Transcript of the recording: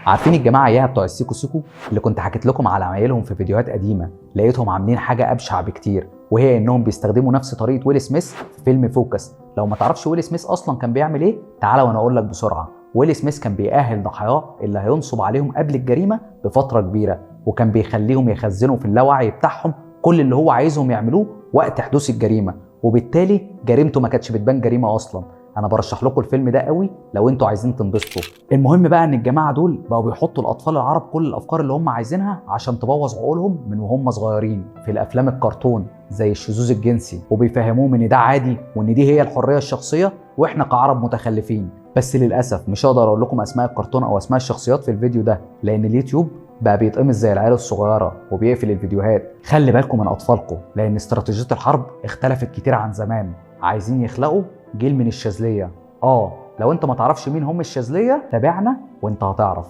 عارفين الجماعه اياها بتوع السيكو سيكو اللي كنت حكيت لكم على عمايلهم في فيديوهات قديمه؟ لقيتهم عاملين حاجه ابشع بكتير، وهي انهم بيستخدموا نفس طريقه ويل سميث في فيلم فوكس. لو ما تعرفش ويل سميث اصلا كان بيعمل ايه، تعالى وانا اقول لك بسرعه. ويل سميث كان بيأهل ضحاياه اللي هينصب عليهم قبل الجريمه بفتره كبيره، وكان بيخليهم يخزنوا في اللاوعي بتاعهم كل اللي هو عايزهم يعملوه وقت حدوث الجريمه، وبالتالي جريمته ما كانتش بتبان جريمه اصلا. انا برشح لكم الفيلم ده قوي لو انتوا عايزين تنبسطوا. المهم بقى ان الجماعه دول بقوا بيحطوا الاطفال العرب كل الافكار اللي هم عايزينها عشان تبوظ عقولهم من وهم صغيرين في الافلام الكرتون زي الشذوذ الجنسي، وبيفهموهم ان ده عادي وان دي هي الحريه الشخصيه واحنا كعرب متخلفين. بس للاسف مش هقدر اقول لكم اسماء الكرتون او اسماء الشخصيات في الفيديو ده، لان اليوتيوب بقى بيتقمص زي العيال الصغيره وبيقفل الفيديوهات. خلي بالكم من اطفالكم، لان استراتيجيه الحرب اختلفت كتير عن زمان. عايزين يخلقوا جيل من الشاذليه. لو انت ما تعرفش مين هم الشاذليه، تابعنا وانت هتعرف.